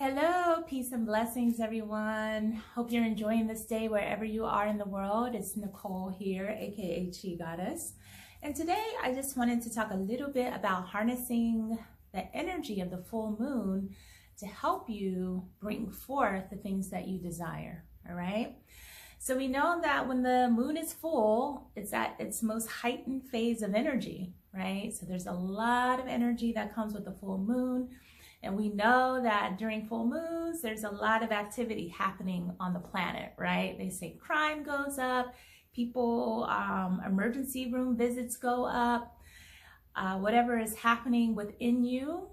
Hello, peace and blessings, everyone. Hope you're enjoying this day wherever you are in the world. It's Nicole here, aka Chi Goddess. And today I just wanted to talk a little bit about harnessing the energy of the full moon to help you bring forth the things that you desire. All right. So we know that when the moon is full, it's at its most heightened phase of energy, right? So there's a lot of energy that comes with the full moon. And we know that during full moons, there's a lot of activity happening on the planet, right? They say crime goes up, people, emergency room visits go up. Whatever is happening within you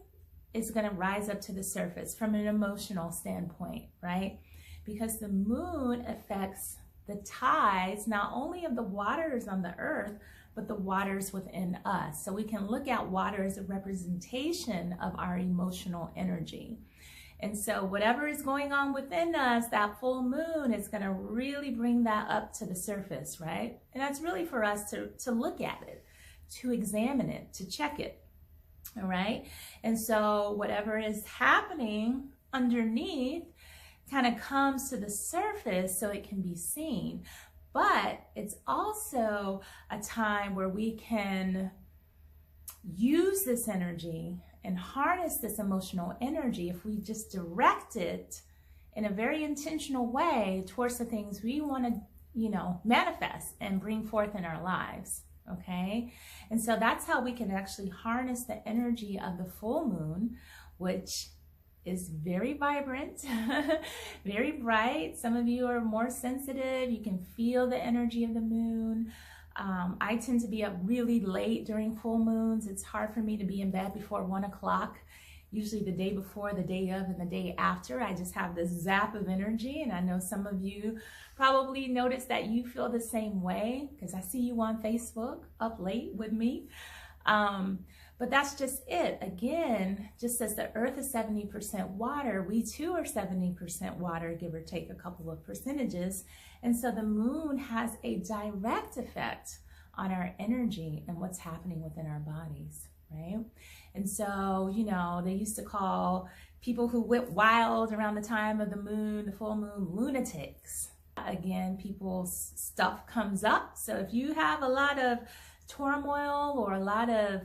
is going to rise up to the surface from an emotional standpoint, right? Because the moon affects the tides, not only of the waters on the earth, but the waters within us. So we can look at water as a representation of our emotional energy. And so whatever is going on within us, that full moon is going to really bring that up to the surface, right? And that's really for us to look at it, to examine it, to check it, all right? And so whatever is happening underneath kind of comes to the surface so it can be seen. But it's also a time where we can use this energy and harness this emotional energy if we just direct it in a very intentional way towards the things we want to, manifest and bring forth in our lives. Okay. And so that's how we can actually harness the energy of the full moon, which is very vibrant, very bright. Some of you are more sensitive. You can feel the energy of the moon. I tend to be up really late during full moons. It's hard for me to be in bed before 1 o'clock, usually the day before, the day of, and the day after. I just have this zap of energy. And I know some of you probably notice that you feel the same way because I see you on Facebook up late with me. But that's just it. Again, just as the earth is 70% water, we too are 70% water, give or take a couple of percentages. And so the moon has a direct effect on our energy and what's happening within our bodies, right? And so, they used to call people who went wild around the time of the moon, the full moon, lunatics. Again, people's stuff comes up. So if you have a lot of turmoil or a lot of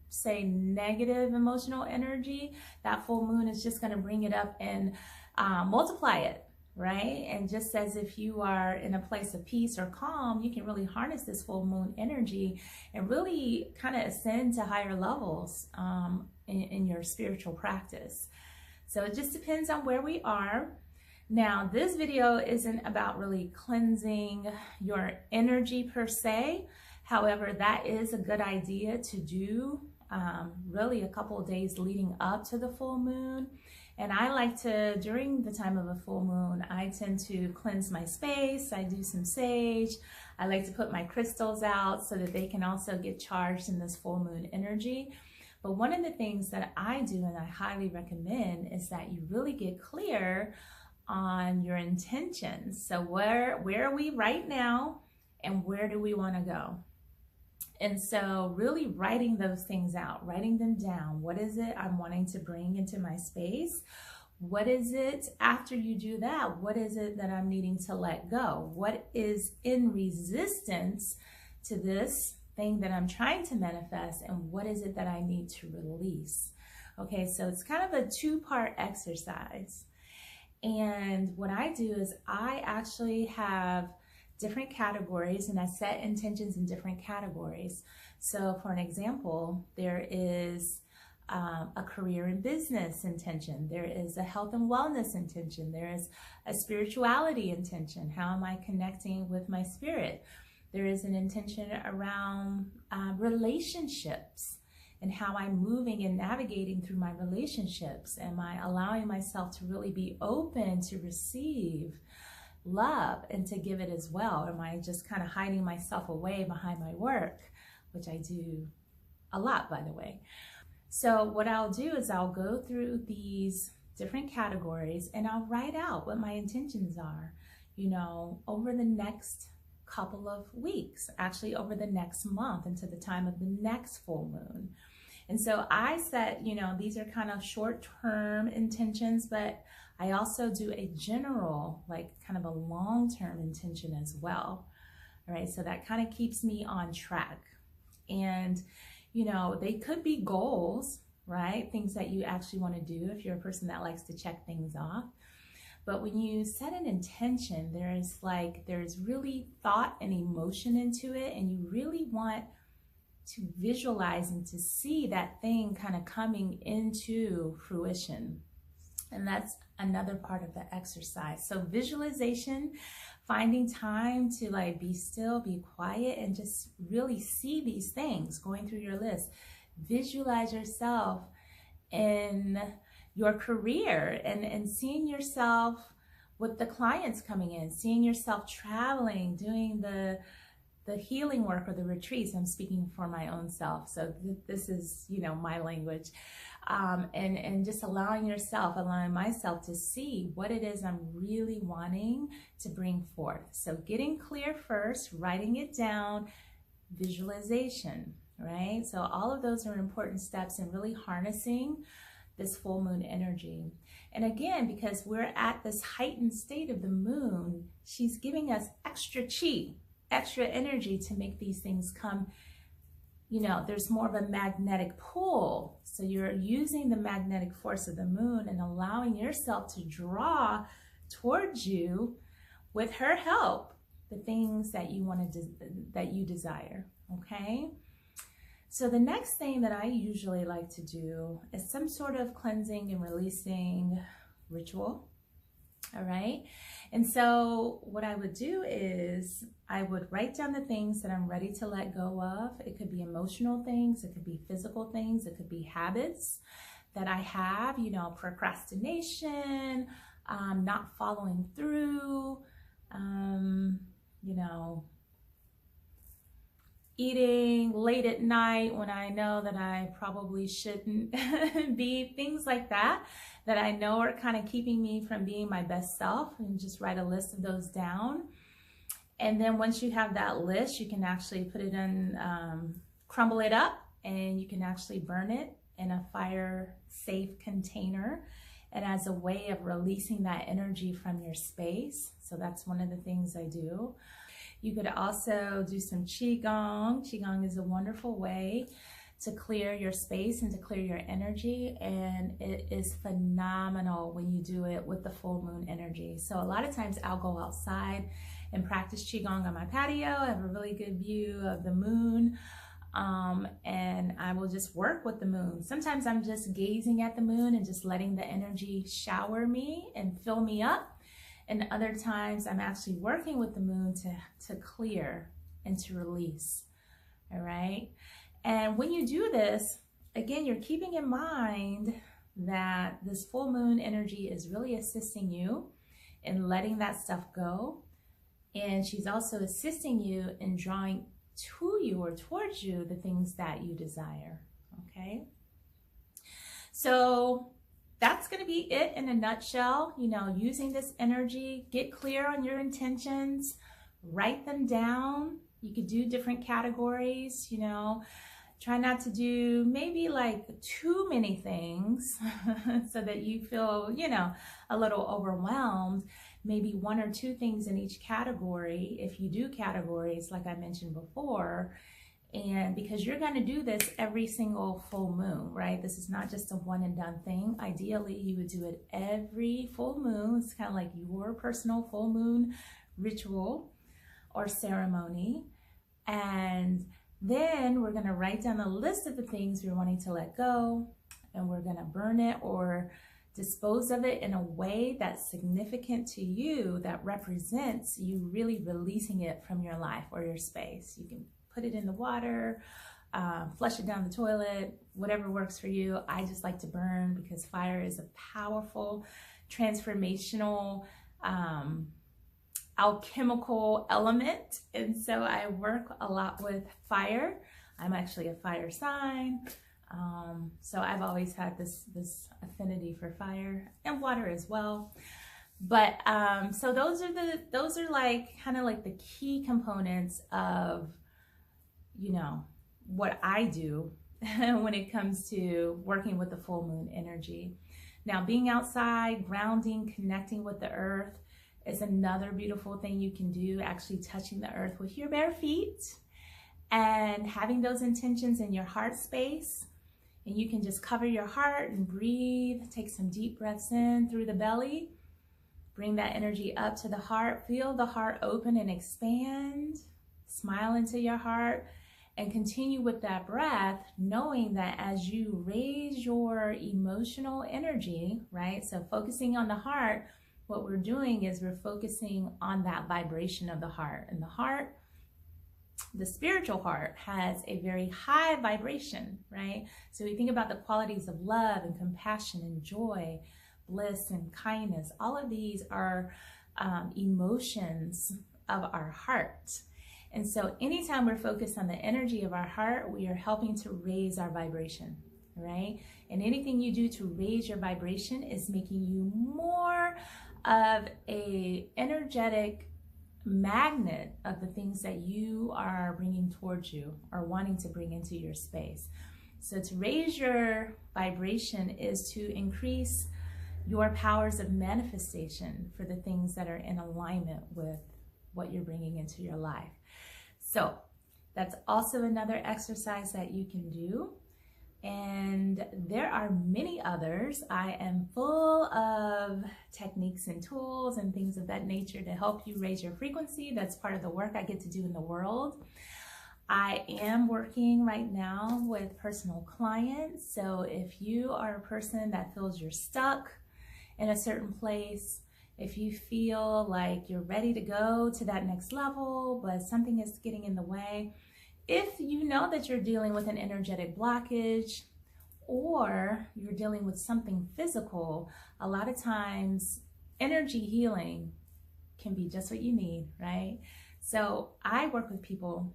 say negative emotional energy, that full moon is just going to bring it up and multiply it, right? And just as if you are in a place of peace or calm, you can really harness this full moon energy and really kind of ascend to higher levels in your spiritual practice. So it just depends on where we are. Now, this video isn't about really cleansing your energy per se. However, that is a good idea to do really a couple of days leading up to the full moon. And I like to, during the time of a full moon, I tend to cleanse my space. I do some sage. I like to put my crystals out so that they can also get charged in this full moon energy. But one of the things that I do and I highly recommend is that you really get clear on your intentions. So where are we right now and where do we want to go? And so really writing those things out, writing them down. What is it I'm wanting to bring into my space? What is it after you do that? What is it that I'm needing to let go? What is in resistance to this thing that I'm trying to manifest? And what is it that I need to release? Okay, so it's kind of a two-part exercise. And what I do is I actually have different categories and I set intentions in different categories. So for an example, there is a career and business intention. There is a health and wellness intention. There is a spirituality intention. How am I connecting with my spirit? There is an intention around relationships and how I'm moving and navigating through my relationships. Am I allowing myself to really be open to receive love and to give it as well? Am I just kind of hiding myself away behind my work, which I do a lot, by the way? So what I'll do is I'll go through these different categories and I'll write out what my intentions are, over the next couple of weeks, actually over the next month into the time of the next full moon. And so I set, these are kind of short-term intentions, but I also do a general, like kind of a long-term intention as well. All right, so that kind of keeps me on track. And, they could be goals, right? Things that you actually want to do if you're a person that likes to check things off. But when you set an intention, there's really thought and emotion into it, and you really want to visualize and to see that thing kind of coming into fruition. And that's another part of the exercise. So visualization, finding time to like be still, be quiet, and just really see these things going through your list. Visualize yourself in your career and seeing yourself with the clients coming in, seeing yourself traveling, doing the healing work or the retreats. I'm speaking for my own self. So this is, my language. And just allowing myself to see what it is I'm really wanting to bring forth. So getting clear first, writing it down, visualization, right? So all of those are important steps in really harnessing this full moon energy. And again, because we're at this heightened state of the moon, she's giving us extra chi, extra energy to make these things come. There's more of a magnetic pull. So you're using the magnetic force of the moon and allowing yourself to draw towards you, with her help, the things that you that you desire, okay? So the next thing that I usually like to do is some sort of cleansing and releasing ritual, all right? And so what I would do is I would write down the things that I'm ready to let go of. It could be emotional things, it could be physical things, it could be habits that I have, procrastination, not following through, eating late at night when I know that I probably shouldn't be, things like that I know are kind of keeping me from being my best self, and just write a list of those down. And then once you have that list, you can actually put it in, crumble it up, and you can actually burn it in a fire-safe container, and as a way of releasing that energy from your space. So that's one of the things I do. You could also do some Qigong. Qigong is a wonderful way to clear your space and to clear your energy, and it is phenomenal when you do it with the full moon energy. So a lot of times I'll go outside and practice Qigong on my patio. I have a really good view of the moon, and I will just work with the moon. Sometimes I'm just gazing at the moon and just letting the energy shower me and fill me up. And other times I'm actually working with the moon to clear and to release, all right? And when you do this, again, you're keeping in mind that this full moon energy is really assisting you in letting that stuff go. And she's also assisting you in drawing to you or towards you the things that you desire, okay? So that's going to be it in a nutshell. Using this energy, get clear on your intentions, write them down. You could do different categories, try not to do maybe like too many things so that you feel, a little overwhelmed. Maybe one or two things in each category, if you do categories like I mentioned before. And because you're going to do this every single full moon, right? This is not just a one and done thing. Ideally, you would do it every full moon. It's kind of like your personal full moon ritual or ceremony. And then we're going to write down a list of the things we're wanting to let go, and we're going to burn it or dispose of it in a way that's significant to you, that represents you really releasing it from your life or your space. You can put it in the water, flush it down the toilet, whatever works for you. I just like to burn because fire is a powerful, transformational, alchemical element. And so I work a lot with fire. I'm actually a fire sign. So I've always had this affinity for fire and water as well. But so those are like kind of like the key components of what I do when it comes to working with the full moon energy. Now, being outside, grounding, connecting with the earth is another beautiful thing you can do, actually touching the earth with your bare feet and having those intentions in your heart space. And you can just cover your heart and breathe, take some deep breaths in through the belly, bring that energy up to the heart, feel the heart open and expand, smile into your heart, and continue with that breath, knowing that as you raise your emotional energy, right? So focusing on the heart, what we're doing is we're focusing on that vibration of the heart. And the heart, the spiritual heart, has a very high vibration, right? So we think about the qualities of love and compassion and joy, bliss and kindness. All of these are emotions of our heart. And so anytime we're focused on the energy of our heart, we are helping to raise our vibration, right? And anything you do to raise your vibration is making you more of a energetic magnet of the things that you are bringing towards you or wanting to bring into your space. So to raise your vibration is to increase your powers of manifestation for the things that are in alignment with what you're bringing into your life. So that's also another exercise that you can do. And there are many others. I am full of techniques and tools and things of that nature to help you raise your frequency. That's part of the work I get to do in the world. I am working right now with personal clients. So if you are a person that feels you're stuck in a certain place, if you feel like you're ready to go to that next level, but something is getting in the way, if you know that you're dealing with an energetic blockage or you're dealing with something physical, a lot of times energy healing can be just what you need, right? So I work with people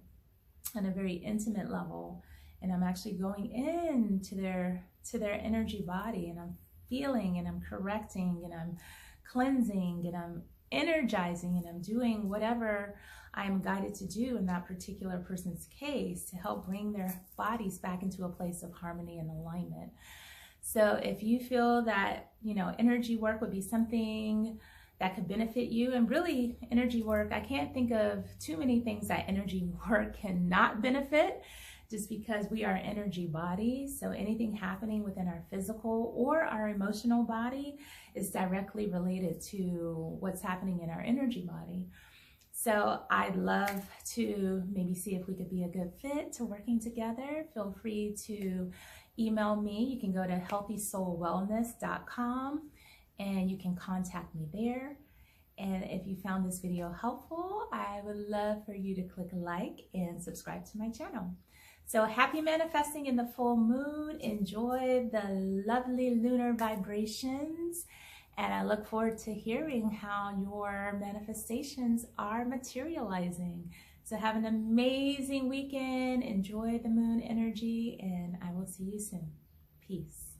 on a very intimate level, and I'm actually going into their energy body, and I'm feeling and I'm correcting and I'm cleansing and I'm energizing and I'm doing whatever I'm guided to do in that particular person's case to help bring their bodies back into a place of harmony and alignment. So if you feel that, you know, energy work would be something that could benefit you, and really energy work, I can't think of too many things that energy work cannot benefit, just because we are energy bodies. So anything happening within our physical or our emotional body is directly related to what's happening in our energy body. So I'd love to maybe see if we could be a good fit to working together. Feel free to email me. You can go to healthysoulwellness.com and you can contact me there. And if you found this video helpful, I would love for you to click like and subscribe to my channel. So happy manifesting in the full moon. Enjoy the lovely lunar vibrations. And I look forward to hearing how your manifestations are materializing. So have an amazing weekend. Enjoy the moon energy, and I will see you soon. Peace.